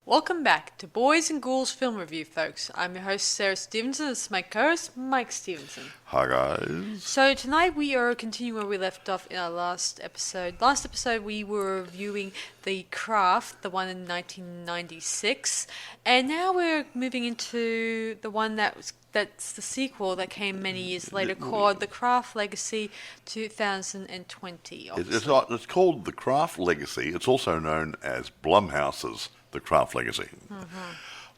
Welcome back to Boys and Ghouls Film Review, folks. I'm your host, Sarah Stephenson. This is my co-host, Mike Stephenson. Hi, guys. So tonight we are continuing where we left off in our last episode. Last episode we were reviewing The Craft, the one in 1996. And now we're moving into the one that's the sequel that came many years later, called The Craft Legacy 2020. It's called The Craft Legacy. It's also known as Blumhouse's The Craft Legacy. Mm-hmm.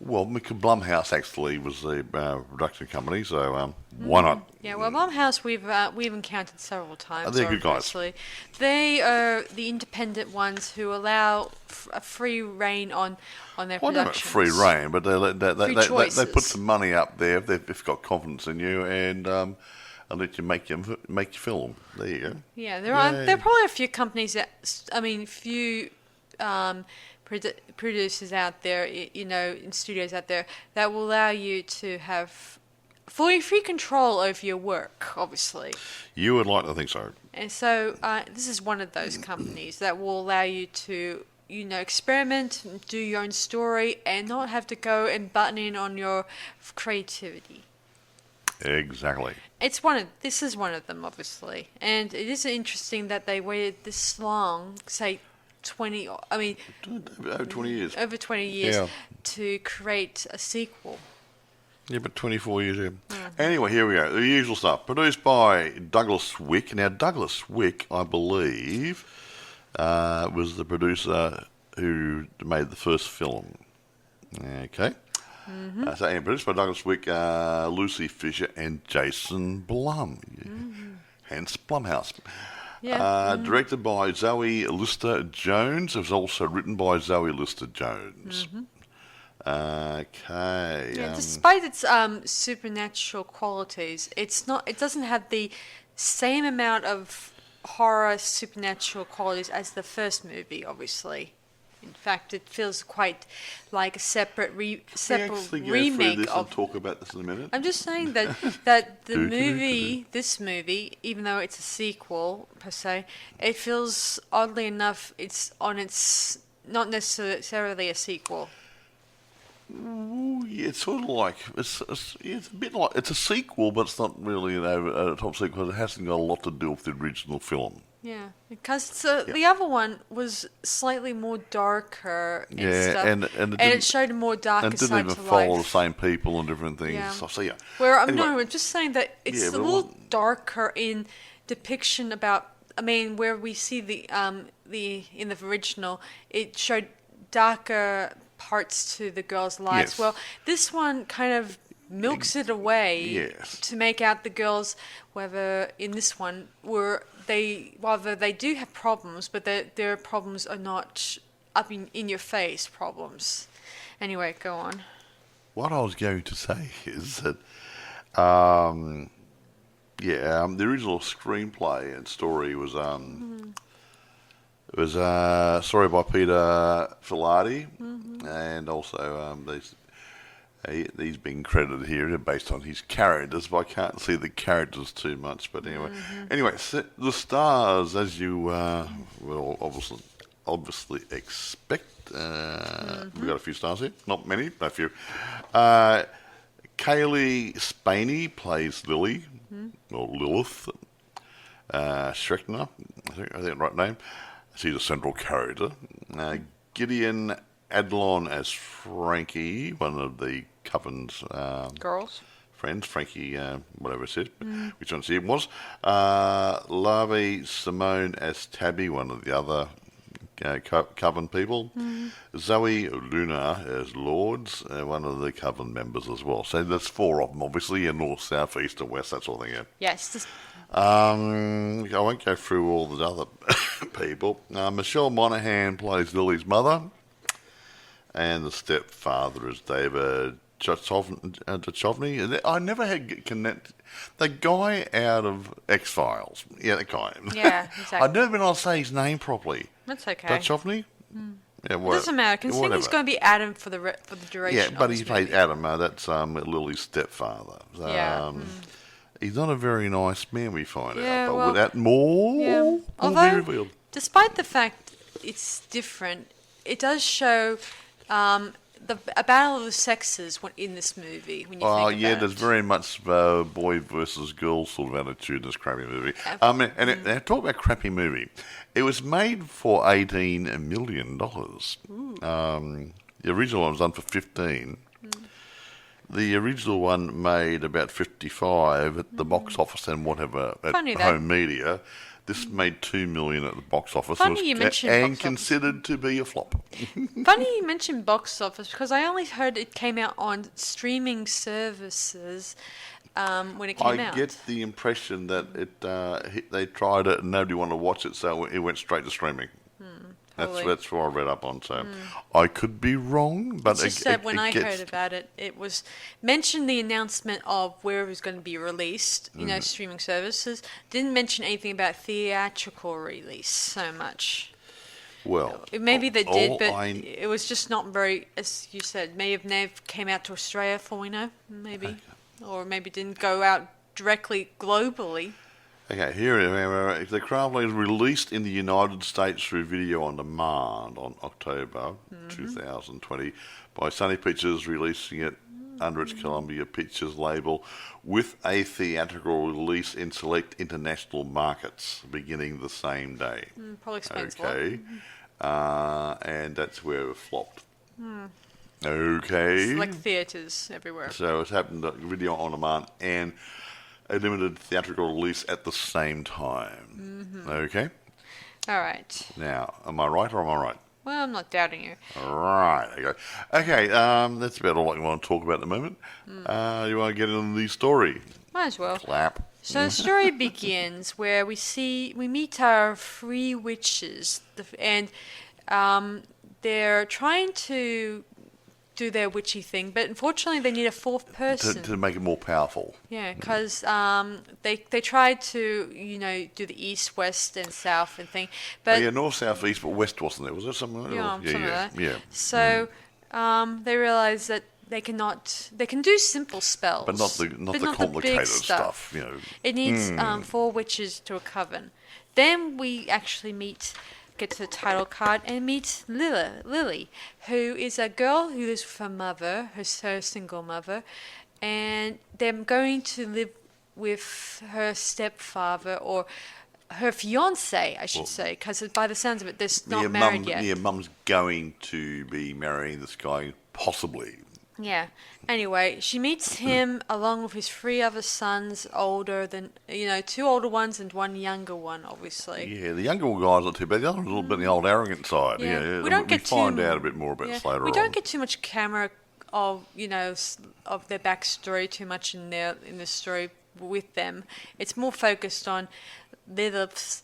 Well, because Blumhouse actually was a production company, so why not? Yeah, well, Blumhouse we've encountered several times. They're good guys. They are the independent ones who allow a free reign on their productions. Free reign, but they put some money up there if they've got confidence in you and let you make your film. There you go. Yeah, there are probably a few companies producers out there, in studios out there that will allow you to have fully free control over your work, obviously. You would like to think so. And so this is one of those companies that will allow you to, experiment, do your own story, and not have to go and button in on your creativity. Exactly. This is one of them, obviously. And it is interesting that they waited this long, say, over 20 years. Over 20 years to create a sequel. Yeah, but 24 years ago. Anyway, here we go. The usual stuff. Produced by Douglas Wick. Now, Douglas Wick, I believe, was the producer who made the first film. Okay. Mm-hmm. Produced by Douglas Wick, Lucy Fisher, and Jason Blum. Mm-hmm. Hence Blumhouse. Yeah. Directed by Zoe Lister-Jones. It was also written by Zoe Lister-Jones. Mm-hmm. Okay. Yeah, despite its supernatural qualities, it doesn't have the same amount of horror supernatural qualities as the first movie, obviously. In fact, it feels quite like a separate remake. I'll talk about this in a minute. I'm just saying that this movie, even though it's a sequel per se, it feels oddly enough it's not necessarily a sequel. Yeah, it's sort of like it's a bit like it's a sequel, but it's not really a top sequel. It hasn't got a lot to do with the original film. Yeah, because the other one was slightly more darker and stuff, and it showed a more darker side to life. And didn't even follow the same people and different things. Yeah. So yeah. I'm just saying that it's a little darker in depiction about. I mean, where we see in the original, it showed darker parts to the girls' lives. Yes. Well, this one kind of milks it away to make out the girls, whether in this one whether they do have problems, but their problems are not up in your face problems. Anyway, go on. What I was going to say is that the original screenplay and story was it was a story by Peter Filardi, and also he's been credited here based on his characters, but I can't see the characters too much. But anyway, the stars, as you will obviously expect, we've got a few stars here, not many, but a few. Kaylee Spaney plays Lily, or Lilith. Schreckner, I think the right name. She's a central character. Gideon Adlon as Frankie, one of the coven's girls. Friends, Frankie, whatever it said, which one she was. Larvae Simone as Tabby, one of the other coven people. Zoe Luna as Lourdes, one of the coven members as well. So there's four of them, obviously, in north, south, east, and west, that sort of thing. Yeah. Yes. I won't go through all the other people. Michelle Monaghan plays Lily's mother, and the stepfather is David Duchovny. I never had connect the guy out of X-Files. Yeah, that guy. Yeah, exactly. I've never been able to say his name properly. That's okay. Duchovny. Yeah, it doesn't matter. Considering he's going to be Adam for the duration. Yeah, but he plays Adam. That's Lily's stepfather. He's not a very nice man, we find out. But without more will be revealed. Despite the fact it's different, it does show A battle of the sexes in this movie. When you think about there's it. very much boy versus girl sort of attitude in this crappy movie. And talk about crappy movie. It was made for $18 million. The original one was done for 15. The original one made about 55 at the box office and whatever at home media. This made $2 million at the box office and considered to be a flop. Funny you mentioned box office because I only heard it came out on streaming services when it came out. I get the impression that they tried it and nobody wanted to watch it, so it went straight to streaming. That's what I read up on. So I could be wrong, but it's just that when I heard about it, it was mentioned the announcement of where it was going to be released. Streaming services didn't mention anything about theatrical release so much. Well, maybe they did, but it was just not very. As you said, may have never came out to Australia, for we know, maybe, or maybe didn't go out directly globally. Okay, here the craft was released in the United States through video on demand on October 2020 by Sony Pictures, releasing it under its Columbia Pictures label with a theatrical release in select international markets beginning the same day. Probably explains okay, and that's where it flopped. Okay. Select theatres everywhere. So it's happened video on demand and a limited theatrical release at the same time. Okay? All right. Now, am I right or am I right? Well, I'm not doubting you. Right. Okay, that's about all I want to talk about at the moment. You want to get into the story? Might as well. Clap. So the story begins where we meet our three witches, and they're trying to do their witchy thing, but unfortunately they need a fourth person to make it more powerful. Yeah, because they tried to do the east, west, and south and thing, but north, south, east, but west wasn't there? Was there something? Something like that. Yeah. So they realized that they can do simple spells, but not the complicated big stuff. It needs 4 witches to a coven. Then we actually get to the title card and meet Lily, who is a girl who lives with her mother, her single mother, and they're going to live with her stepfather or her fiance, I should say, because by the sounds of it, they're not married yet. Yeah, mum's going to be marrying this guy, possibly. Yeah. Anyway, she meets him along with his 3 other sons, older than 2 older ones and 1 younger one, obviously. Yeah, the younger guy's not too bad. The other one's a little bit on the old arrogant side. Yeah. We find out a bit more about this later on. We don't get too much camera of of their backstory too much in the story with them. It's more focused on Lilith's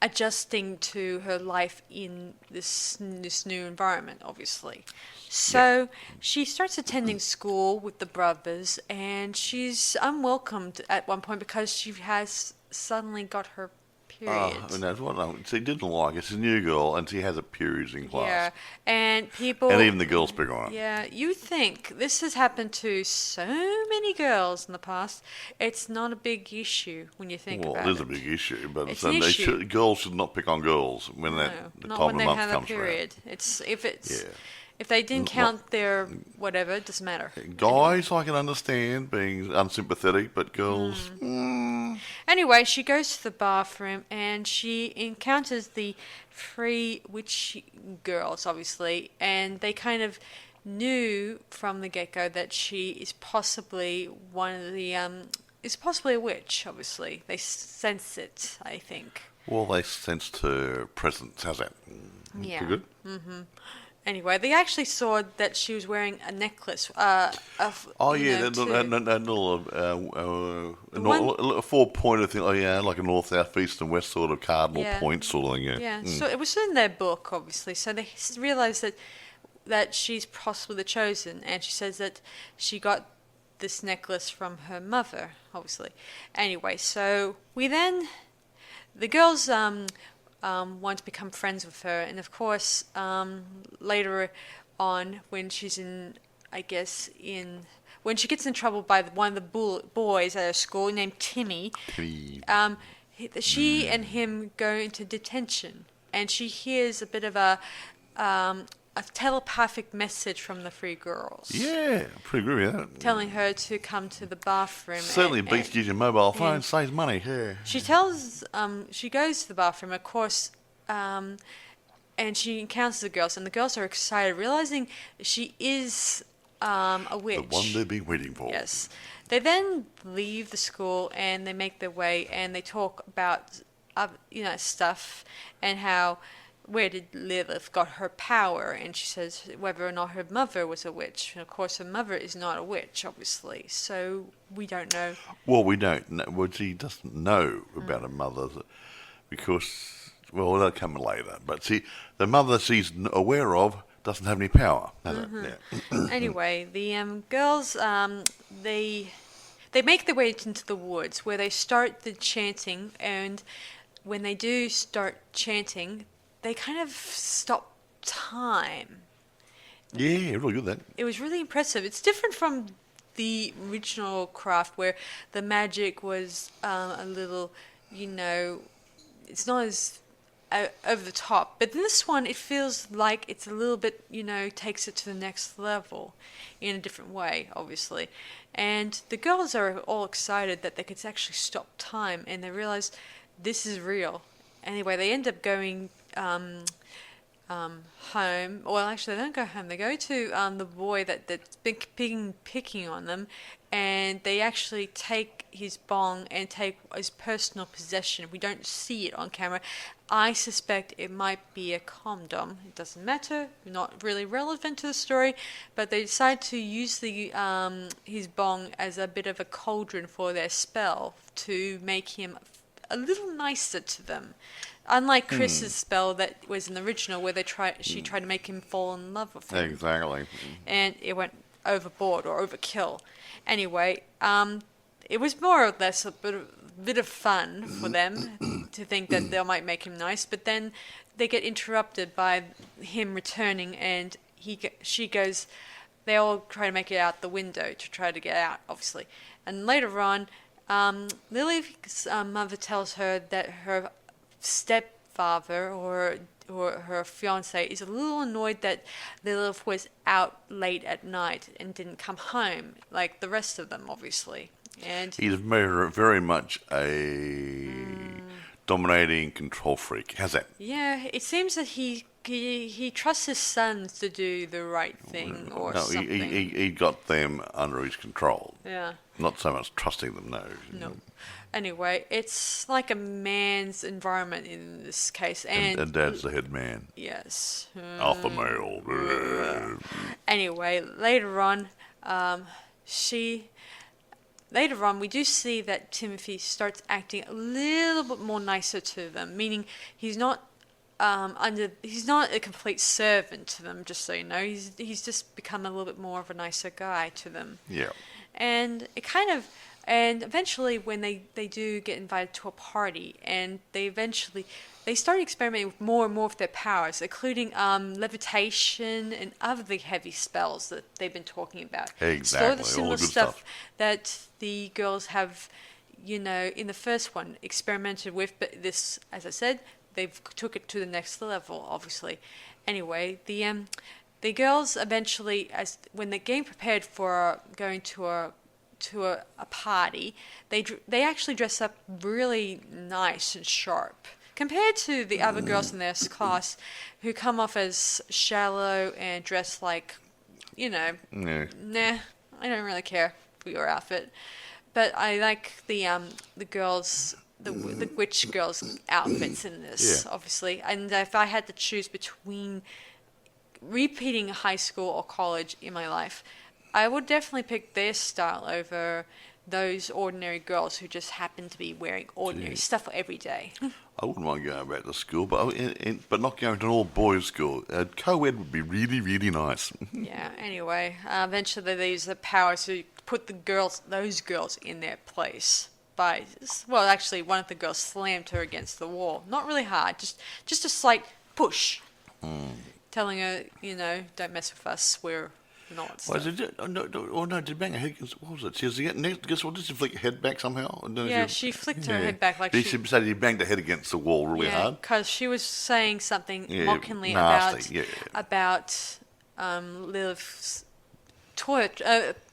adjusting to her life in this new environment, obviously. So she starts attending school with the brothers, and she's unwelcomed at one point because she has suddenly got her period. And that's what she didn't like. It's a new girl, and she has a period in class. Yeah, and people... And even the girls pick on it. Yeah, you think this has happened to so many girls in the past. It's not a big issue when you think about it. Well, it is a big issue, but it's an issue. Girls should not pick on girls when the time of the month comes around. If they didn't count their whatever, it doesn't matter. Guys, I can understand being unsympathetic, but girls... Anyway, she goes to the bathroom and she encounters the 3 witch girls, obviously, and they kind of knew from the get-go that she is possibly one of the... is possibly a witch, obviously. They sense it, I think. Well, they sensed her presence. How's that? Yeah. Pretty good? Mm-hmm. Anyway, they actually saw that she was wearing a necklace. A 4-pointer thing. Oh, yeah, like a north, south, east, and west sort of cardinal point sort of thing. Yeah. So it was in their book, obviously. So they realized that she's possibly the chosen, and she says that she got this necklace from her mother, obviously. Anyway, so the girls want to become friends with her, and of course, later on, when she's when she gets in trouble by one of the boys at her school named Timmy, she and him go into detention, and she hears a bit of a a telepathic message from the three girls. Yeah, I pretty agree with that. Telling her to come to the bathroom. Certainly beats using mobile phone, saves money. Yeah. She goes to the bathroom, of course, and she encounters the girls, and the girls are excited, realizing she is a witch. The one they've been waiting for. Yes. They then leave the school and they make their way and they talk about, stuff and where did Lilith got her power, and she says whether or not her mother was a witch. And of course, her mother is not a witch, obviously, so we don't know. Well, we don't know. Well, she doesn't know about her mother because, well, that'll come later. But see, the mother she's aware of doesn't have any power. Yeah. Anyway, the girls, they make their way into the woods where they start the chanting, and when they do start chanting, they kind of stop time. Yeah, really good that. It was really impressive. It's different from the original craft where the magic was a little, it's not as over the top. But in this one, it feels like it's a little bit, takes it to the next level in a different way, obviously. And the girls are all excited that they could actually stop time, and they realize this is real. Anyway, they end up going home. Well, actually, they don't go home. They go to the boy that's been picking on them, and they actually take his bong and take his personal possession. We don't see it on camera. I suspect it might be a condom. It doesn't matter. Not really relevant to the story, but they decide to use the his bong as a bit of a cauldron for their spell to make him a little nicer to them. Unlike Chris's spell that was in the original, where she tried to make him fall in love with him. Exactly. And it went overboard or overkill. Anyway, it was more or less a bit of fun for them to think that they might make him nice, but then they get interrupted by him returning, and she goes. They all try to make it out the window to try to get out, obviously. And later on, Lily's mother tells her that her stepfather or her fiance is a little annoyed that Lilith was out late at night and didn't come home like the rest of them, obviously. And he's very, very much a dominating control freak. How's that? Yeah, it seems that he trusts his sons to do the right thing or something. He got them under his control. Yeah. Not so much trusting them, no. No. Anyway, it's like a man's environment in this case. And Dad's the head man. Yes. Alpha male. Anyway, later on, we do see that Timothy starts acting a little bit more nicer to them, meaning he's not he's not a complete servant to them, just so you know. He's just become a little bit more of a nicer guy to them. Yeah. And and eventually when they do get invited to a party, and they start experimenting with more and more of their powers, including levitation and other heavy spells that they've been talking about. Exactly, all the similar all the good stuff stuff that the girls have, in the first one experimented with, but this, as I said, they've took it to the next level, obviously. Anyway, the girls eventually, when they're getting prepared for going to a party, they actually dress up really nice and sharp compared to the other girls in their class who come off as shallow and dress like, nah, I don't really care for your outfit. But I like the girls, the witch girls' outfits in this, obviously. And if I had to choose between repeating high school or college in my life, I would definitely pick their style over those ordinary girls who just happen to be wearing ordinary stuff every day. I wouldn't mind going back to school, but not going to an all-boys school. Co-ed would be really, really nice. Yeah, anyway, eventually they use the power to put those girls in their place. Actually, one of the girls slammed her against the wall. Not really hard, just a slight push. Telling her, don't mess with us, we're not. Well, did bang her head against, what was it? She was guess what? Did she flick her head back somehow? Yeah, she flicked her head back like she said he banged her head against the wall really hard. because she was saying something mockingly nasty, about Lilith's toilet,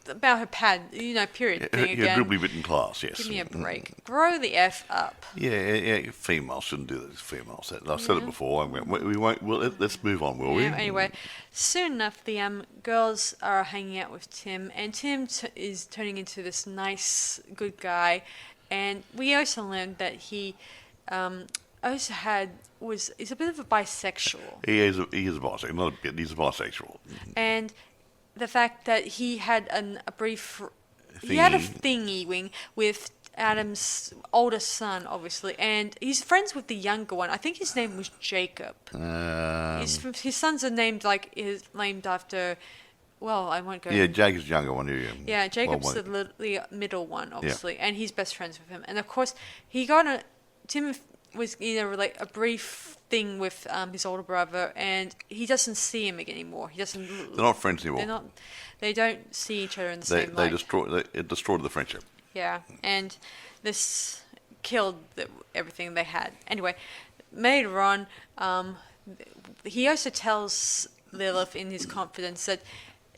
about her pad, period thing again. Her dribbly bit in class, yes. Give me a break. Grow the F up. Yeah, females shouldn't do this. Females. I've said it before. We won't. Let's move on, will we? Anyway, soon enough, the girls are hanging out with Tim, and Tim is turning into this nice, good guy. And we also learned that he is a bit of a bisexual. He is a bisexual. Not a bit. He's a bisexual. And the fact that he had a brief... Thingy. He had a thingy wing with Adam's oldest son, obviously, and he's friends with the younger one. I think his name was Jacob. His sons are named after... Well, I won't go... Yeah, Jacob's the younger one. Yeah, Jacob's the middle one, obviously, and he's best friends with him. And of course, Tim was in a brief thing with his older brother, and he doesn't see him anymore. They're not friends anymore. They don't see each other in the same light. It destroyed the friendship. Yeah, and this killed everything they had. Anyway, later on, he also tells Lilith in his confidence that,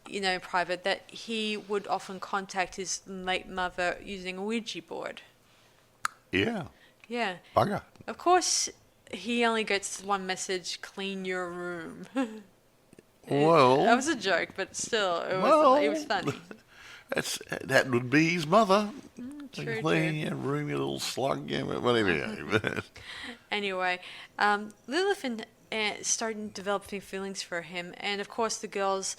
in private, that he would often contact his late mother using a Ouija board. Yeah. Yeah. Bugger. Of course, he only gets one message: clean your room. Well, that was a joke, but still, it was funny. That would be his mother. True, clean your room, you little slug. Yeah, whatever. Anyway, Lilith started developing feelings for him, and of course, the girls,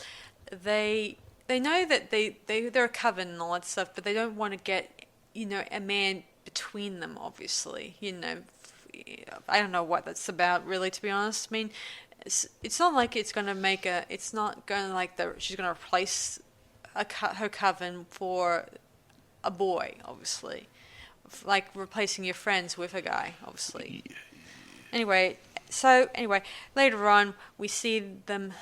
they know that they're a coven and all that stuff, but they don't want to get a man between them. Obviously, I don't know what that's about, really, to be honest. I mean, it's not like it's going to it's not going to she's going to replace her coven for a boy, obviously. Like replacing your friends with a guy, obviously. Anyway, later on, we see them,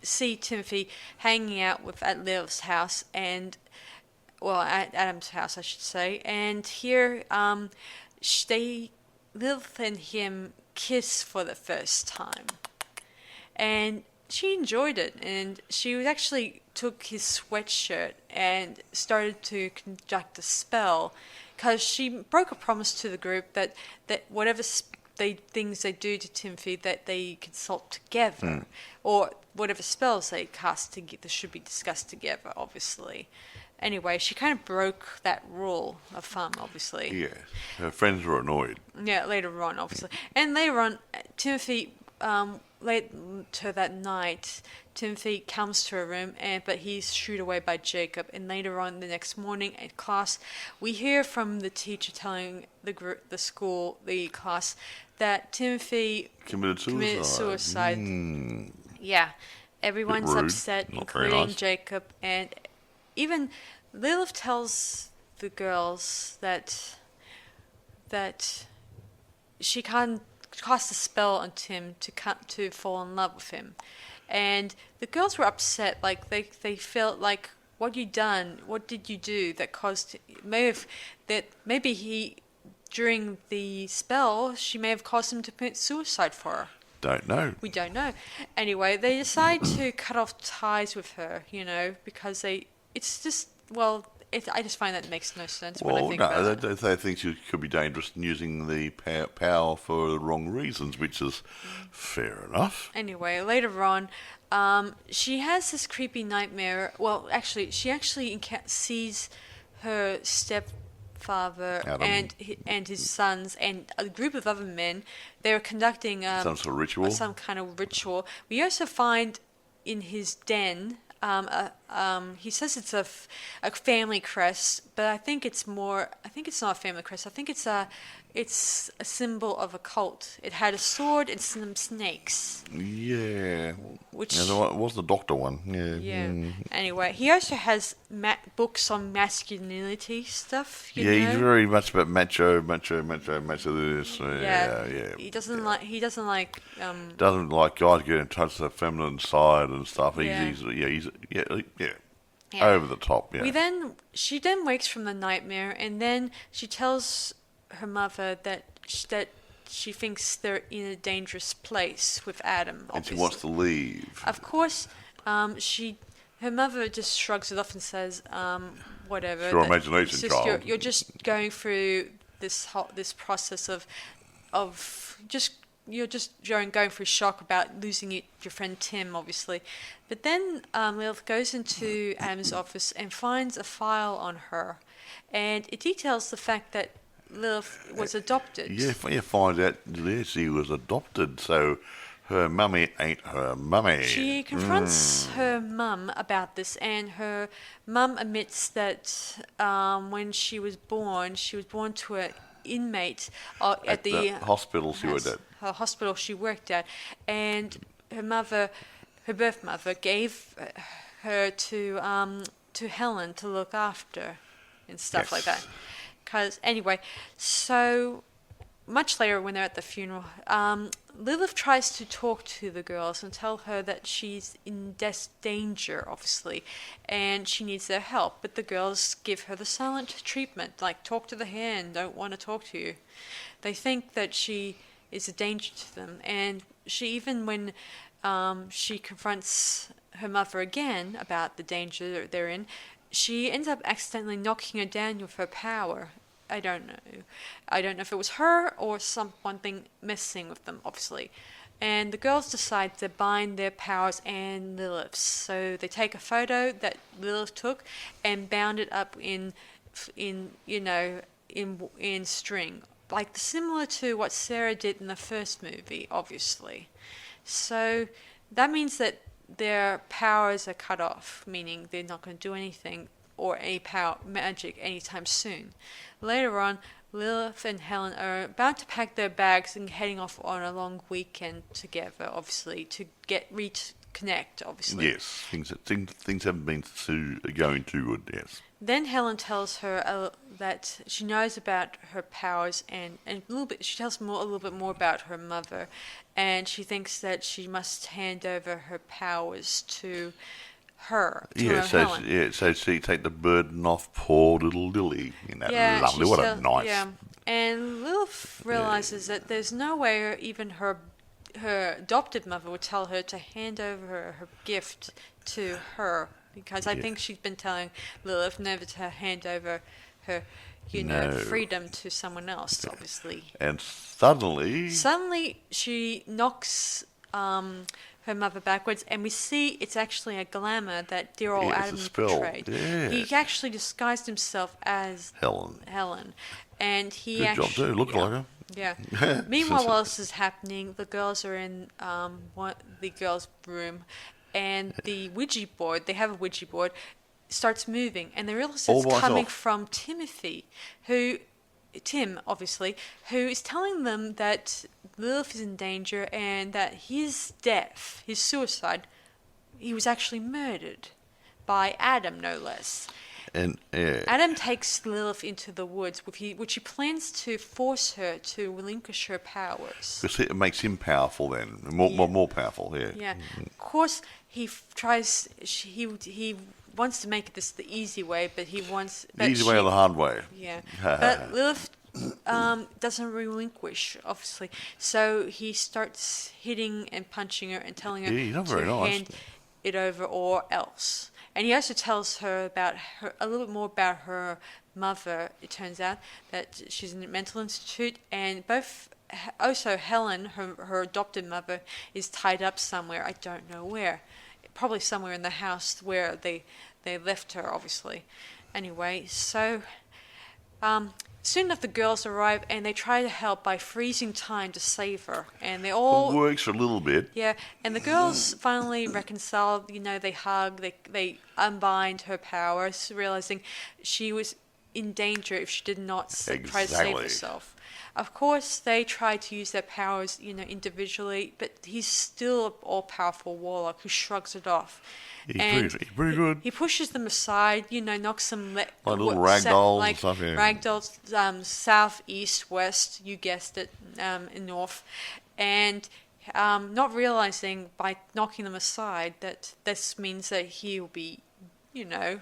see Timothy hanging out at Lilith's house at Adam's house, I should say. And here, Lilith and him kiss for the first time, and she enjoyed it, and she actually took his sweatshirt and started to conduct a spell, because she broke a promise to the group that whatever things they do to Timothy, that they consult together, or whatever spells they cast together should be discussed together, obviously. Anyway, she kind of broke that rule of thumb, obviously. Yeah, her friends were annoyed. Yeah, later on, obviously. And later on, Timothy, later that night, Timothy comes to her room, but he's shooed away by Jacob. And later on, the next morning at class, we hear from the teacher telling the class, that Timothy committed suicide. Yeah, everyone's upset, including Jacob, and even Lilith tells the girls that she can't cast a spell on Tim to fall in love with him, and the girls were upset. Like they felt like, what you done? What did you do that caused? Maybe he, during the spell, she may have caused him to commit suicide for her. Don't know. We don't know. Anyway, they decide to cut off ties with her, because it's just, I just find that makes no sense when I think about it. They think she could be dangerous in using the power for the wrong reasons, which is fair enough. Anyway, later on, she has this creepy nightmare. Well, actually, she sees her stepfather and his sons and a group of other men. They're conducting some sort of ritual. Some kind of ritual. We also find in his den. He says it's a family crest, but I think it's not a family crest. I think it's it's a symbol of a cult. It had a sword and some snakes. Yeah. Which... Yeah, there was the doctor one. Yeah. Yeah. Anyway, he also has books on masculinity stuff. You know? He's very much about macho. This. Yeah. He doesn't like. Doesn't like guys getting in touch with the feminine side and stuff. Yeah. He's Yeah. over the top. Yeah. She then wakes from the nightmare, and then she tells her mother that she thinks they're in a dangerous place with Adam. Obviously. And she wants to leave. Of course, her mother just shrugs it off and says, "Whatever." It's your imagination, child. You're just going through this process of you're just going through shock about losing your friend Tim, obviously. But then Lilith goes into Adam's office and finds a file on her, and it details the fact that Lilith was adopted. Yeah, you find out she was adopted, so her mummy ain't her mummy. She confronts her mum about this, and her mum admits that when she was born to an inmate at the hospital she worked at. Her hospital she worked at, and her birth mother, gave her to Helen to look after and stuff like that. Because anyway, so much later when they're at the funeral, Lilith tries to talk to the girls and tell her that she's in danger, obviously, and she needs their help. But the girls give her the silent treatment, like talk to the hand, don't want to talk to you. They think that she is a danger to them, and when she confronts her mother again about the danger they're in, she ends up accidentally knocking her down with her power. I don't know if it was her or something messing with them, obviously. And the girls decide to bind their powers and Lilith's. So they take a photo that Lilith took and bound it up in string, like similar to what Sarah did in the first movie, obviously. So that means that their powers are cut off, meaning they're not going to do anything or any magic anytime soon. Later on, Lilith and Helen are about to pack their bags and heading off on a long weekend together, obviously, to reconnect, obviously. Yes, things haven't been going too good, yes. Then Helen tells her that she knows about her powers and a little bit. She tells a little bit more about her mother, and she thinks that she must hand over her powers to her. So she take the burden off poor little Lily. Lovely, what a nice. Yeah, and Lilith realizes that there's no way even her adopted mother would tell her to hand over her gift to her. Because I think she's been telling Lilith never to hand over her, freedom to someone else, obviously. And suddenly she knocks her mother backwards, and we see it's actually a glamour that dear old Adam portrayed. Yeah. He actually disguised himself as Helen, and he Good job too. Look like her. Yeah. Meanwhile, while this is happening, the girls are in the girls' room. And the Ouija board, they have a Ouija board, starts moving. And they realize it's coming from Tim, obviously, who is telling them that Lilith is in danger and that his death, his suicide, he was actually murdered by Adam, no less. And Adam takes Lilith into the woods, which he plans to force her to relinquish her powers. Because it makes him powerful then, more powerful. Yeah. Yeah. Of course, he wants to make this the easy way, but he wants the easy way or the hard way. Yeah. But Lilith doesn't relinquish, obviously. So he starts hitting and punching her and telling her to hand it over or else. And he also tells her a little bit more about her mother. It turns out that she's in a mental institute, and also Helen, her adopted mother, is tied up somewhere. I don't know where. Probably somewhere in the house where they left her, obviously. Anyway, so soon enough the girls arrive, and they try to help by freezing time to save her. And they all... It works for a little bit. Yeah, and the girls finally reconcile. They hug, they unbind her powers, realizing she was in danger if she did not try to save herself. Of course, they try to use their powers, individually, but he's still an all-powerful warlock who shrugs it off. He's pretty good. He pushes them aside, knocks them Like little ragdolls and stuff, yeah. Ragdolls, south, east, west, you guessed it, north, and not realizing by knocking them aside that this means that he'll be, they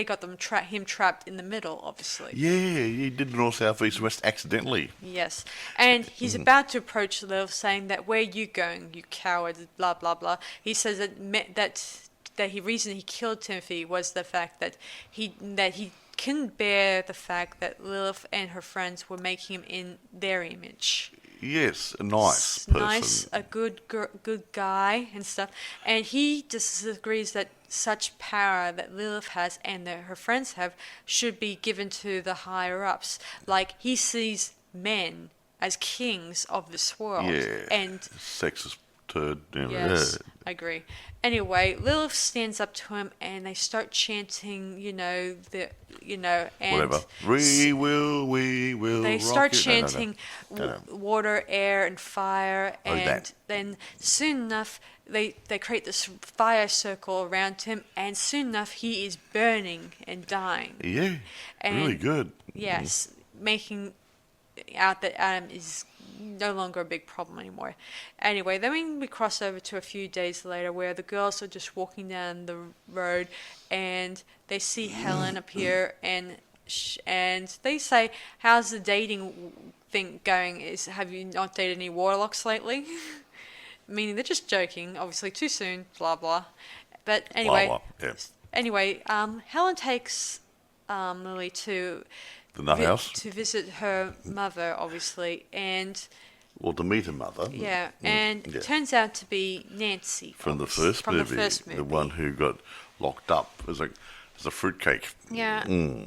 got him trapped in the middle, obviously. Yeah, he did north, south, east, west accidentally. Yes, and he's about to approach Lilith, saying that, "Where are you going, you coward?" Blah blah blah. He says that the reason he killed Timothy was the fact that he couldn't bear the fact that Lilith and her friends were making him in their image. Yes, a nice person. A good guy and stuff. And he disagrees that such power that Lilith has and that her friends have should be given to the higher-ups. Like, he sees men as kings of this world. Yeah, and sexist turd. Yes, I agree. Anyway, Lilith stands up to him and they start chanting, and whatever. We will. They rock start it. chanting No. water, air, and fire, and then soon enough they create this fire circle around him, and soon enough he is burning and dying. Yeah, and really good. Yes, making out that Adam is no longer a big problem anymore. Anyway, then we cross over to a few days later where the girls are just walking down the road and they see Helen appear and they say, "How's the dating thing going? Have you not dated any warlocks lately?" Meaning they're just joking, obviously too soon, blah blah. But anyway, blah, blah. Yeah. Anyway, Helen takes Lily to the nut house to visit her mother, obviously, and to meet her mother. Yeah, and it turns out to be Nancy from the first movie, the one who got locked up as a fruitcake. Yeah.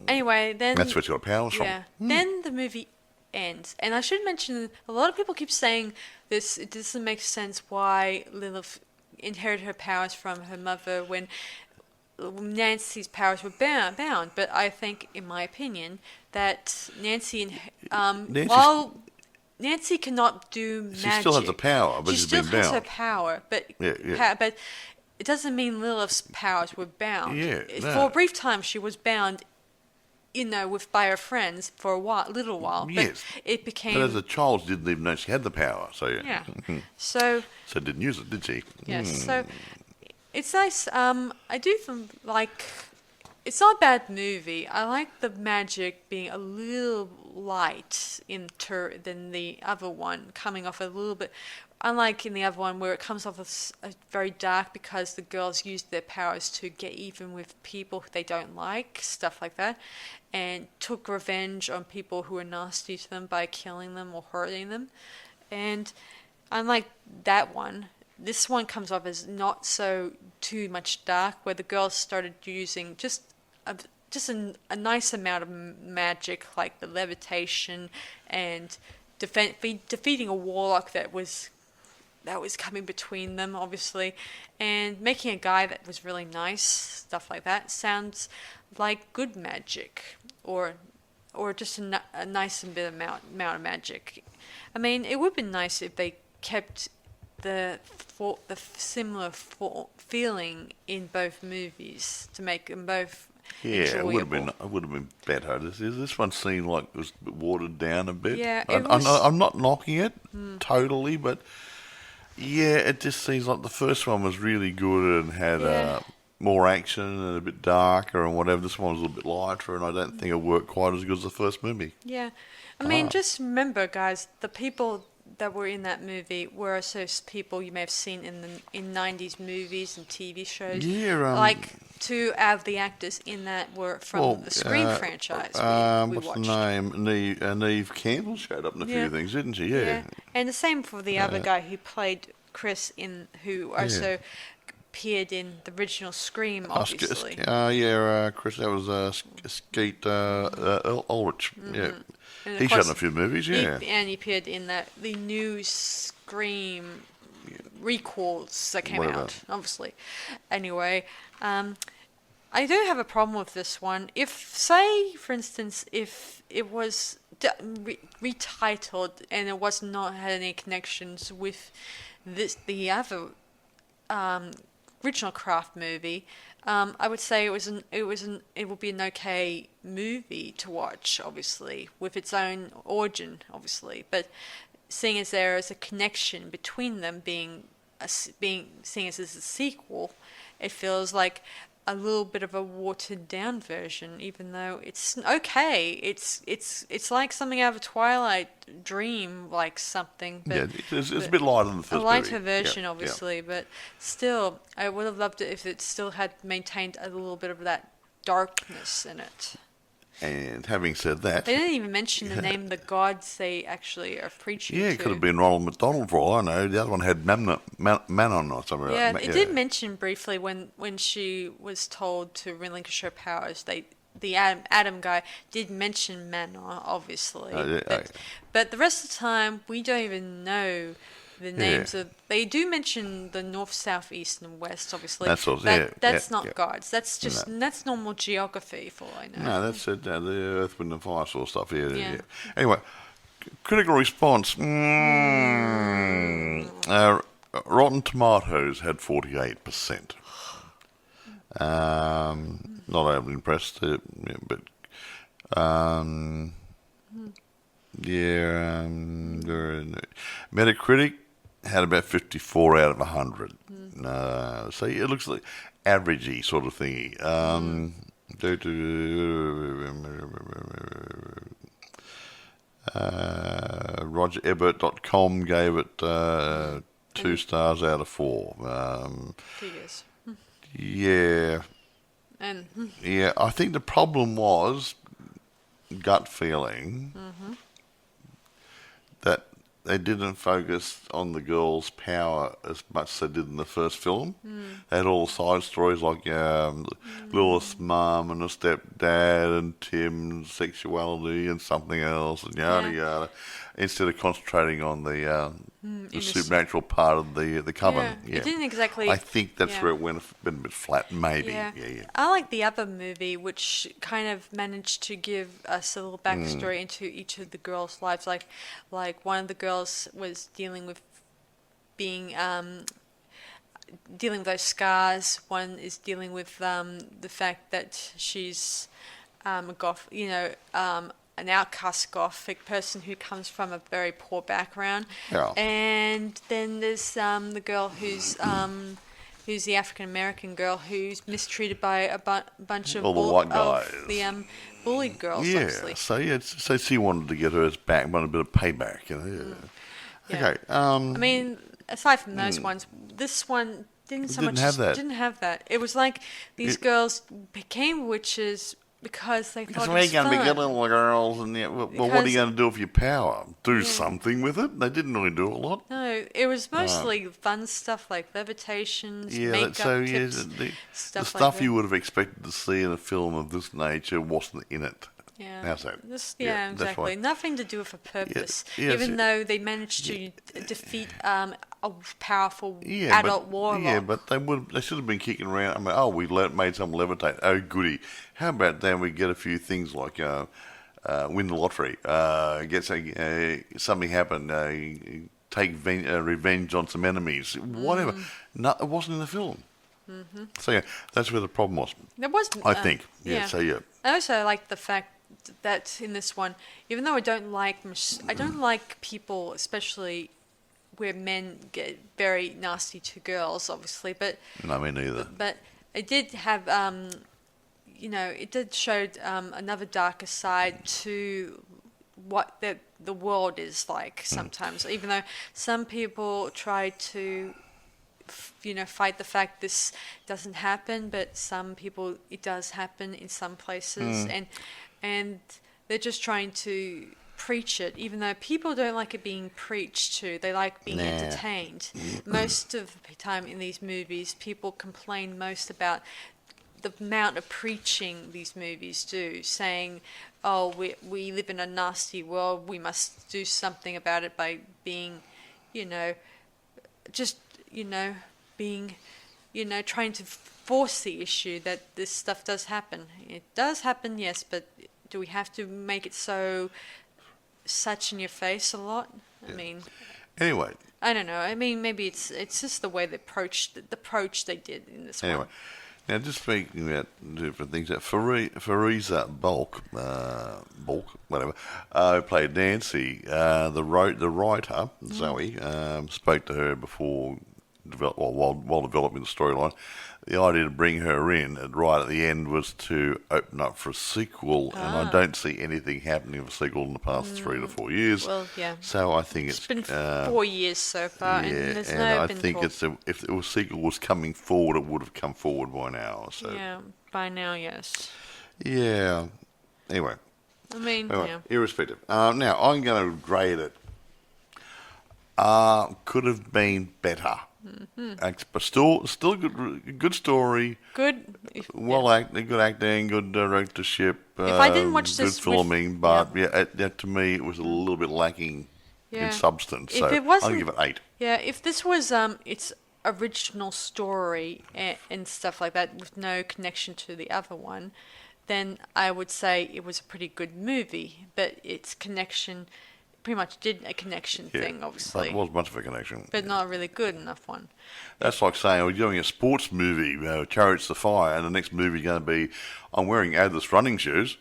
Anyway, then that's where she got powers from. Then the movie ends, and I should mention a lot of people keep saying this. It doesn't make sense why Lilith inherited her powers from her mother when Nancy's powers were bound, but I think, in my opinion, that while Nancy cannot do magic, she still has the power, but she's been bound. She still has her power, but but it doesn't mean Lilith's powers were bound. Yeah, For a brief time, she was bound, by her friends for a little while. But yes, it became. But as a child, she didn't even know she had the power. So yeah. So didn't use it, did she? Yes. So. It's nice. I do like. It's not a bad movie. I like the magic being a little light than the other one, coming off a little bit. Unlike in the other one where it comes off as very dark because the girls used their powers to get even with people they don't like, stuff like that, and took revenge on people who were nasty to them by killing them or hurting them. And unlike that one, this one comes off as not so too much dark, where the girls started using just a nice amount of magic, like the levitation and defeating a warlock that was coming between them, obviously, and making a guy that was really nice, stuff like that. Sounds like good magic, or just a nice bit amount of magic. I mean, it would be nice if they kept the similar feeling in both movies to make them both enjoyable. It would have been better. This one seemed like it was watered down a bit. Yeah, I'm not knocking it totally, but yeah, it just seems like the first one was really good and had more action and a bit darker and whatever. This one was a little bit lighter, and I don't think it worked quite as good as the first movie. Yeah, I mean, just remember, guys, the people that were in that movie were also people you may have seen in 90s movies and TV shows. Yeah, like two of the actors in that were from the Scream franchise. We what's watched. the name? Neve Campbell showed up in a few things, didn't she? Yeah. And the same for the other guy who played Chris who also appeared in the original Scream, obviously. Chris, that was Skeet Ulrich. Yeah. He shot in a few movies, and he appeared in the new Scream recalls that came out, obviously. Anyway, I do have a problem with this one. If, say, for instance, if it was retitled and it was not had any connections with the other original Craft movie, I would say it would be an okay movie to watch, obviously, with its own origin, obviously. But seeing as there is a connection between them, seeing as it's a sequel, it feels like a little bit of a watered down version, even though it's okay. It's like something out of a Twilight dream, like something. But, it's a bit lighter than the first movie. A lighter version, obviously, but still, I would have loved it if it still had maintained a little bit of that darkness in it. And having said that... They didn't even mention the name of the gods they actually are preaching to. Yeah, it could have been Ronald McDonald for all I know. The other one had Manon or something. Yeah, it did mention briefly when she was told to relinquish her powers. The Adam guy did mention Manon, obviously. But the rest of the time, we don't even know the names of... They do mention the north, south, east, and west, obviously. That's not gods. That's just that's normal geography, for all I know. No, that's it. The Earth, Wind, and Fire sort of stuff. Yeah. Anyway, critical response. Rotten Tomatoes had 48%. Not overly impressed, but Metacritic had about 54 out of 100. So it looks like averagey sort of thingy. RogerEbert.com gave it 2 stars out of 4. Figures. Yeah. And yeah, I think the problem was gut feeling that they didn't focus on the girl's power as much as they did in the first film. They had all the side stories like Lilith's mum and her stepdad and Tim's sexuality and something else and yada yada, instead of concentrating on the supernatural part of the coven. It didn't exactly... I think that's where it went a bit flat, maybe. Yeah. I like the other movie, which kind of managed to give us a little backstory into each of the girls' lives. Like one of the girls was dealing with dealing with those scars. One is dealing with the fact that she's a goth, an outcast gothic person who comes from a very poor background. Yeah. And then there's the girl who's the African American girl who's mistreated by a bunch of all the white guys. The bullied girls. Yeah. Obviously. So she wanted to get hers back, wanted a bit of payback. Okay. I mean, aside from those ones, this one didn't have that. It was like these girls became witches because they thought it was we're going to be fun. good little girls, and what are you going to do with your power? Do something with it? They didn't really do a lot. No, it was mostly fun stuff like levitations, makeup tips, the stuff stuff like that. you would have expected to see in a film of this nature wasn't in it. Yeah. How's that? Exactly. Nothing to do with a purpose. Yes, even though they managed to defeat a powerful adult warlock. Yeah, but they should have been kicking around. I mean, we made someone levitate. Oh, goody. How about then we get a few things like win the lottery, get something happen, take revenge on some enemies, whatever. No, it wasn't in the film. So that's where the problem was. There wasn't. I think. I also like the fact that in this one, even though I don't like people, especially where men get very nasty to girls, obviously, but no, me neither. But it did have, it did show another darker side to what the world is like sometimes. Even though some people try to, fight the fact this doesn't happen, but some people it does happen in some places, and they're just trying to preach it, even though people don't like it being preached to. They like being entertained. Most of the time in these movies, people complain most about the amount of preaching these movies do, saying, oh, we live in a nasty world, we must do something about it by being, being trying to force the issue that this stuff does happen. It does happen, yes, but do we have to make it such in your face a lot? I mean, Anyway, I don't know. I mean, maybe it's just the way they approach they did in this one. now just speaking about different things, Fariza Bulk, whatever, who played Nancy, the writer Zoe, spoke to her before while developing the storyline. The idea to bring her in right at the end was to open up for a sequel, and I don't see anything happening of a sequel in the past 3 to 4 years. Well, yeah. So I think it's been 4 years so far, and there's I think if a sequel was coming forward, it would have come forward by now. So yeah, by now, yes. Yeah. Anyway. I mean, yeah. Irrespective. Now I'm going to grade it. Could have been better. But still a good story. Good. Good acting, good directorship. If I didn't watch good this filming, but to me it was a little bit lacking in substance. So I'll give it 8. Yeah, if this was its original story and stuff like that with no connection to the other one, then I would say it was a pretty good movie. But its connection pretty much did a connection thing, obviously. It was much of a connection. But not a really good enough one. That's like saying we're doing a sports movie, Chariots of Fire, and the next movie is going to be, I'm wearing Adidas running shoes.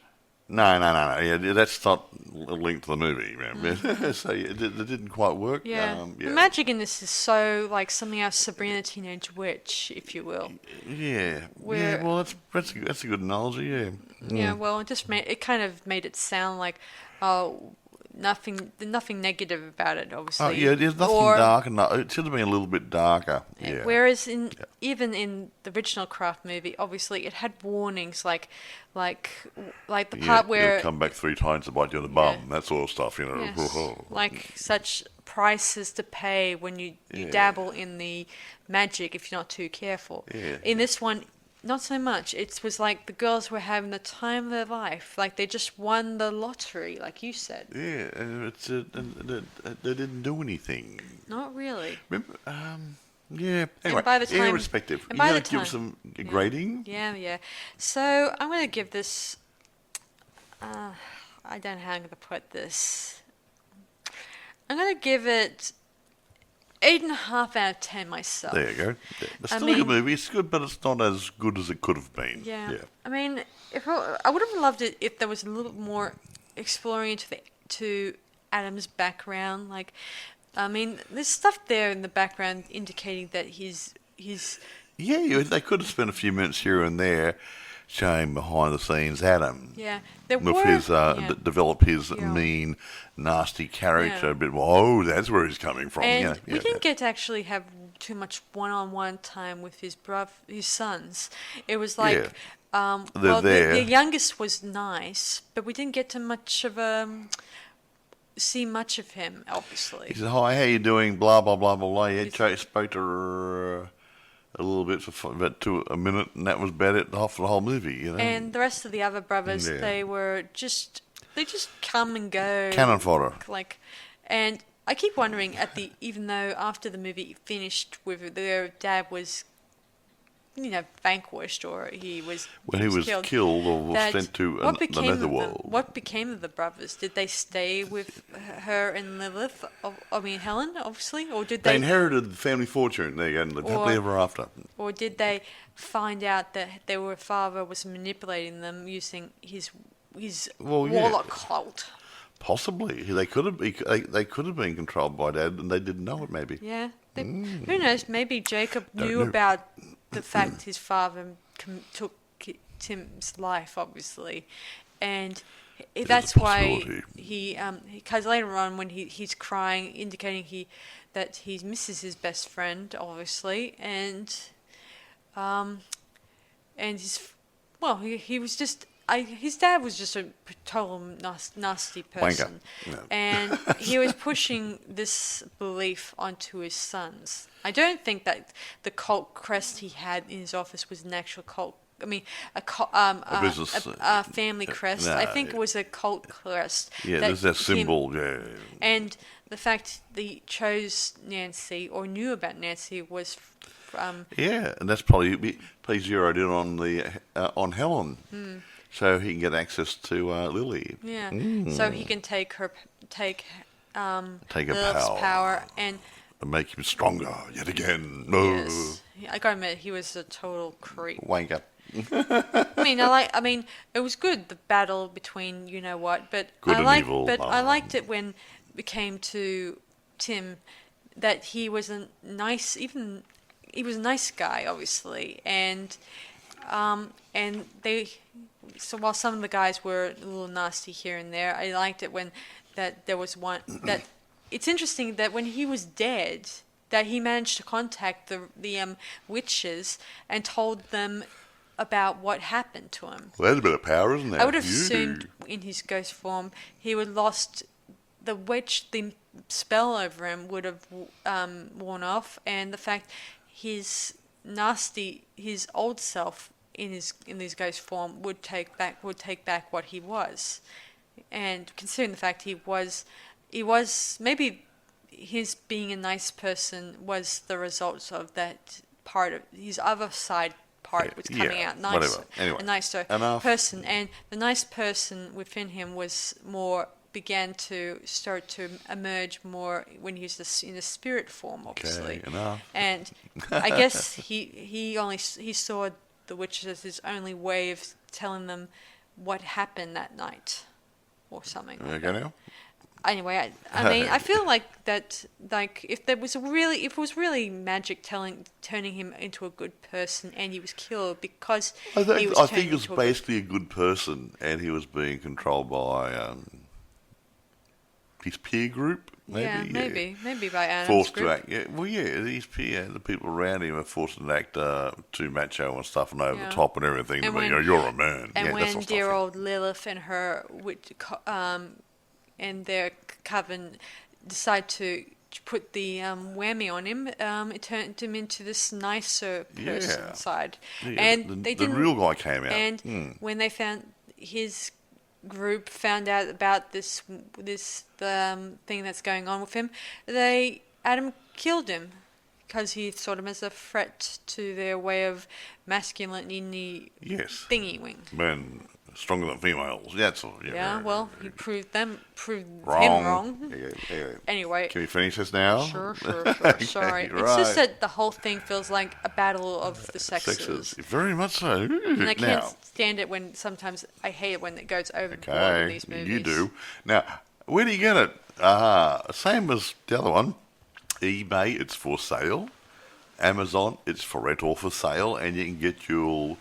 No. Yeah, that's not linked to the movie. So it didn't quite work. Yeah. The magic in this is so like something out of Sabrina the Teenage Witch, if you will. Yeah. Well, that's a good analogy. Yeah. Yeah. Well, it kind of made it sound like, nothing negative about it, obviously. Oh, yeah, there's nothing dark enough. It should have been a little bit darker. Yeah. Whereas even in the original Craft movie, obviously it had warnings like the part where you'll come back 3 times to bite you on the bum, that sort of stuff, Yes. Like such prices to pay when you dabble in the magic if you're not too careful. Yeah. In this one, not so much. It was like the girls were having the time of their life. Like they just won the lottery, like you said. Yeah, and they didn't do anything. Not really. Remember? Yeah. Anyway, by the time, irrespective. You're going to give some grading? Yeah. So I'm going to give this. I don't know how I'm going to put this. I'm going to give it 8.5 out of 10 myself. There you go. Yeah. It's still a good movie. It's good, but it's not as good as it could have been. Yeah. I mean, I would have loved it if there was a little more exploring into Adam's background. Like, I mean, there's stuff there in the background indicating that he's. Yeah, they could have spent a few minutes here and there showing behind the scenes Adam. Yeah, develop his mean, nasty character a bit more. Oh, that's where he's coming from. And we didn't get to actually have too much one-on-one time with his sons. It was like, the youngest was nice, but we didn't get to see much of him, obviously. He said, "Hi, how you doing?" Blah blah blah blah blah. He spoke to her a little bit for about a minute, and that was about it. Half the whole movie, And the rest of the other brothers, they just come and go, cannon fodder. And I keep wondering even though after the movie finished with their dad was, vanquished or he was killed or sent to the netherworld. What became of the brothers? Did they stay with her and Lilith? Helen, obviously, or did they inherited the family fortune? There you go, and lived happily ever after. Or did they find out that their father was manipulating them using his warlock cult? Possibly, they could have been controlled by Dad, and they didn't know it. Maybe. Yeah. Who knows? Maybe Jacob knew about the fact his father took Tim's life, obviously, and that's why because later on when he's crying, indicating that he misses his best friend, obviously, and he was just. His dad was just a total nasty person, and he was pushing this belief onto his sons. I don't think that the cult crest he had in his office was an actual cult. I mean, a family crest. No, I think it was a cult crest. Yeah, there's that symbol. Yeah, and the fact that he chose Nancy or knew about Nancy was Yeah, and that's probably zeroed in on Helen, so he can get access to Lily. Yeah, so he can take her Lilith's power and make him stronger yet again. yes, I gotta admit he was a total creep. Wanker. I mean, it was good, the battle between you know what, but Good I and liked, evil. but I liked it when it came to Tim, that he was a nice, he was a nice guy, obviously, and so while some of the guys were a little nasty here and there, I liked it when that there was one that it's interesting that when he was dead, that he managed to contact the witches and told them about what happened to him. Well, that's a bit of power, isn't it? I would have assumed in his ghost form he would lost the spell over him would have worn off, and the fact his old self in his ghost form would take back what he was, and considering the fact he was maybe his being a nice person was the result of that part of his other side part was coming out nicer, anyway, a nicer person, and the nice person within him began to start to emerge more when he was in a spirit form, obviously. Okay, enough. And I guess he saw the witches as his only way of telling them what happened that night, or something. Like that. Now? Anyway, I mean, I feel like that, like if it was really magic turning him into a good person, and he was killed because I think he was basically a good person, and he was being controlled by his peer group. Maybe by Adam's forced group. to act. Yeah, well, his peer, the people around him are forced to act too macho and stuff and over the top and everything. And you're a man. And when dear old Lilith and her and their coven decide to put the whammy on him, it turned him into this nicer person side. Yeah, and the real guy came out. And when they found his group found out about this thing that's going on with him, Adam killed him because he saw him as a threat to their way of masculinity. Yes. Thingy wing. Men stronger than females. That's all. Yeah. Well, he proved him wrong. wrong. Yeah. Anyway. Can we finish this now? Sure. Okay, Sorry. right. It's just that the whole thing feels like a battle of the sexes. Very much so. And I can't stand it when sometimes I hate it when it goes overboard in these movies. You do. Now, where do you get it? Same as the other one. eBay, it's for sale. Amazon, it's for rent or for sale, and you can get your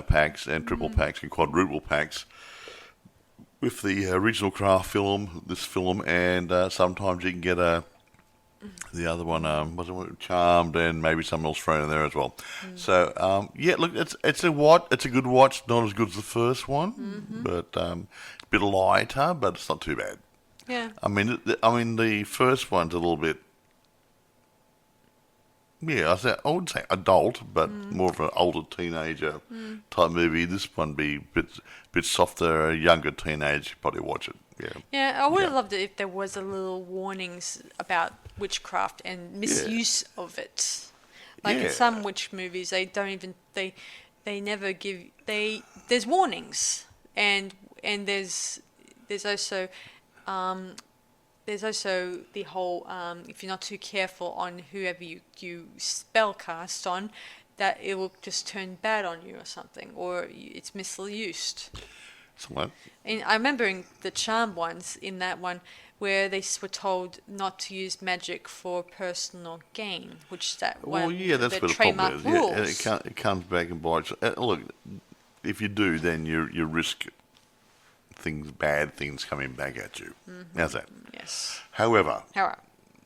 packs and triple packs and quadruple packs with the original craft film, this film, and sometimes you can get the other one, Charmed, and maybe something else thrown in there as well. So look, it's a good watch, not as good as the first one, but a bit lighter, but it's not too bad. Yeah. I mean, the first one's a little bit. Yeah, I would say adult, but more of an older teenager type movie. This one be a bit softer, a younger teenage probably watch it. Yeah, I would have loved it if there was a little warnings about witchcraft and misuse of it. Like in some witch movies, they don't even they never give there's warnings, and there's also the whole, if you're not too careful on whoever you spell cast on, that it will just turn bad on you or something, or it's misused. Somewhat. And I remember in the Charm ones, in that one, where they were told not to use magic for personal gain, which that's the trademark rules. Yeah, it comes back and bites. Look, if you do, then you risk bad things coming back at you. How's that? Yes. However,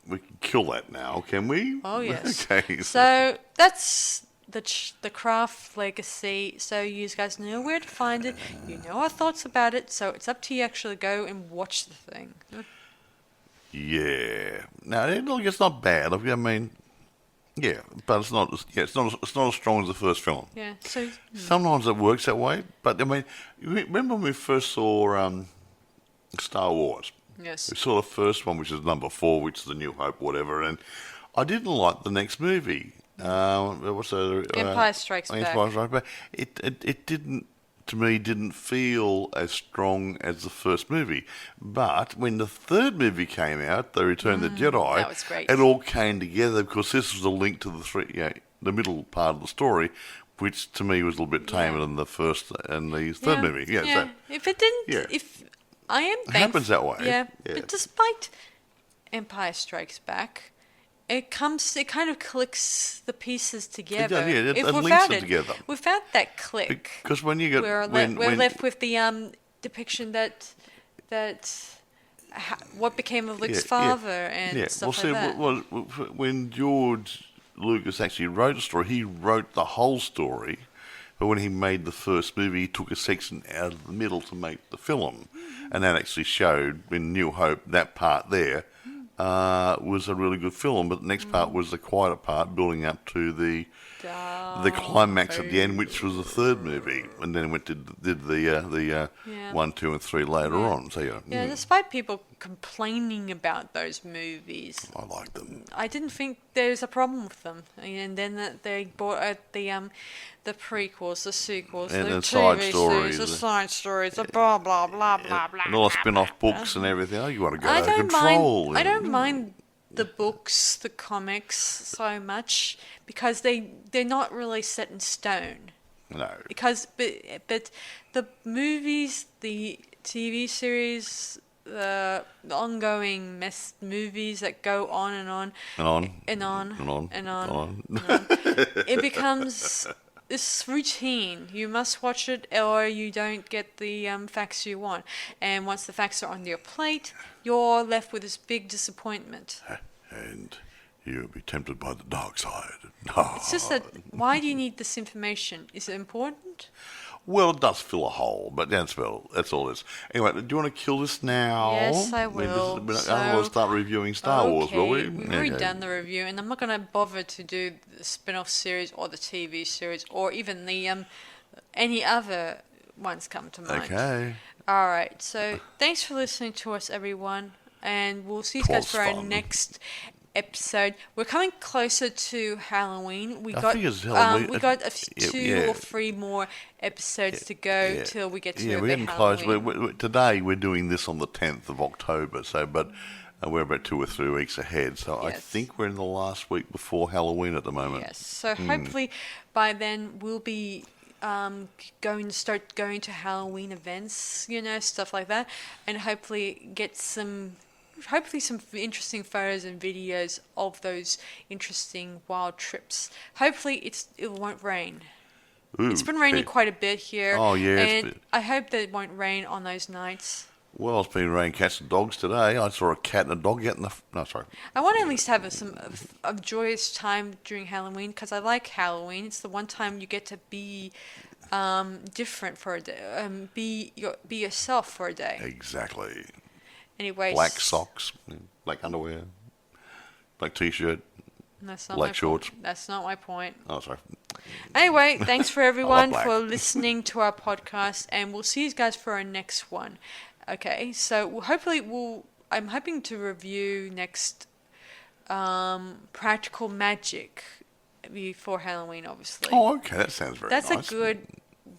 we can kill that now, can we? Oh, yes. Okay. So that's the craft legacy. So you guys know where to find it. You know our thoughts about it. So it's up to you actually go and watch the thing. Yeah. Now, look, it's not bad. I mean, yeah, but it's not as strong as the first film. Yeah. So sometimes it works that way, but I mean, remember when we first saw Star Wars? Yes. We saw the first one, which is number 4, which is the New Hope, whatever, and I didn't like the next movie. What's the Empire Strikes Back. Empire Strikes Back. It didn't feel as strong as the first movie. But when the third movie came out, The Return of the Jedi, that was great. it all came together because this was a link to the middle part of the story, which to me was a little bit tamer than the first and the third movie. Yeah. So, if it didn't, if I am thankful, it happens that way. Yeah. But despite Empire Strikes Back, it kind of clicks the pieces together. It links them together. Without that click, because when you get we're left with the depiction that what became of Luke's father and stuff like that. When George Lucas actually wrote the story, he wrote the whole story. But when he made the first movie, he took a section out of the middle to make the film, and that actually showed in New Hope that part there. Was a really good film, but the next part was the quieter part, building up to the climax at the end, which was the third movie, and then did the 1, 2, and 3 later on. So despite people complaining about those movies, I like them. I didn't think there was a problem with them, and then they brought out the prequels, the sequels, and the side TV stories, series, the side stories, the blah blah blah blah blah, and all the spin-off books and everything. Oh, you want to go I out of control? I don't mind the books, the comics so much because they're not really set in stone. No. But the movies, the TV series, the ongoing movies that go on and on and on and on and on and on, and on. It becomes this routine. You must watch it or you don't get the facts you want. And once the facts are on your plate, you're left with this big disappointment. And you'll be tempted by the dark side. It's just that, why do you need this information? Is it important? Well, it does fill a hole, but that's all it is. Anyway, do you want to kill this now? Yes, I will. We'll start reviewing Star Wars, will we? We've already done the review, and I'm not going to bother to do the spin-off series or the TV series or even the any other ones come to mind. Okay. All right, so thanks for listening to us, everyone, and we'll see you guys for our next episode. We're coming closer to Halloween. We got two or three more episodes to go till we get to we're getting Halloween. close. Today we're doing this on the 10th of October, but we're about 2 or 3 weeks ahead. So I think we're in the last week before Halloween at the moment. Yes. So hopefully by then we'll be going to Halloween events, stuff like that, and hopefully get some interesting photos and videos of those interesting wild trips. Hopefully it won't rain. Ooh, it's been raining quite a bit here. Oh yeah, and I hope that it won't rain on those nights. Well, it's been raining cats and dogs today. I saw a cat and a dog out in the... No, sorry. I want to at least have a joyous time during Halloween because I like Halloween. It's the one time you get to be different for a day, be yourself for a day. Exactly. Anyway, black socks, black underwear, black t-shirt, black shorts. That's not my point. Oh, sorry. Anyway, thanks for everyone for listening to our podcast, and we'll see you guys for our next one. Okay, so I'm hoping to review next Practical Magic before Halloween, obviously. Oh, okay, that sounds very nice. That's a good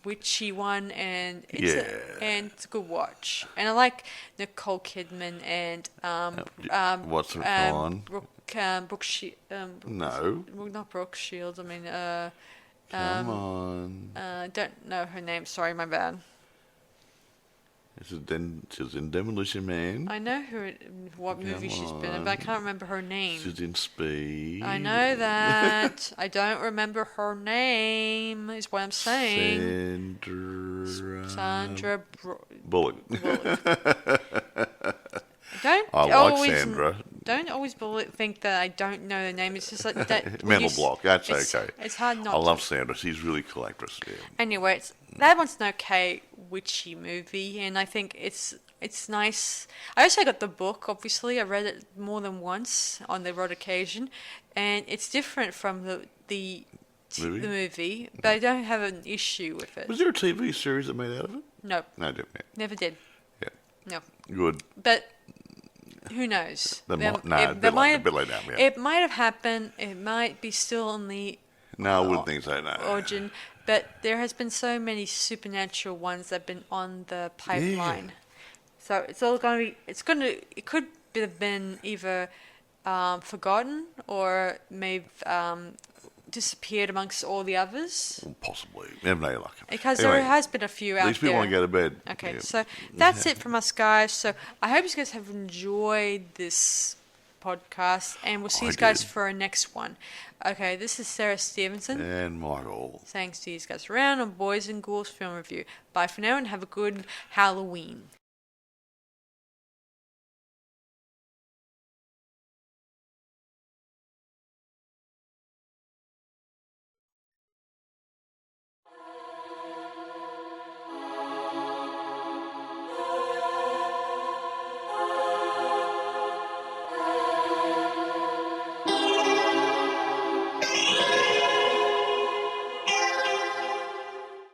witchy one, and it's a good watch. And I like Nicole Kidman and what's her one? Brooke Shields. No, not Brooke Shields. I mean, come on. Don't know her name. Sorry, my bad. She's in Demolition Man. I know what movie she's been in, but I can't remember her name. She's in Speed. I know that. I don't remember her name, is what I'm saying. Sandra Bullock. I like Sandra. Don't always think that I don't know the name. It's just like that. Mental block. That's okay. It's hard not. I love Sandra. She's really cool actress. Yeah. Anyway, that one's an okay witchy movie, and I think it's nice. I also got the book. Obviously, I read it more than once on the odd occasion, and it's different from the movie, but I don't have an issue with it. Was there a TV series that made out of it? Nope. No, I didn't. Never did. Yeah. No. Good. But who knows? A bit late now, yeah. It might have happened. It might be still on the No, I wouldn't think so, no. origin, but there has been so many supernatural ones that have been on the pipeline. Yeah. So it's all going to be. It could have been either forgotten or maybe disappeared amongst all the others. Well, possibly. Never know your luck. Because Anyway, there has been a few out there. these people want to go to bed. Okay, Yeah. so that's it from us, guys. So I hope you guys have enjoyed this podcast, and we'll see you guys for our next one. Okay, this is Sarah Stephenson. And Michael. Thanks to you guys around on Boys and Ghouls Film Review. Bye for now, and have a good Halloween.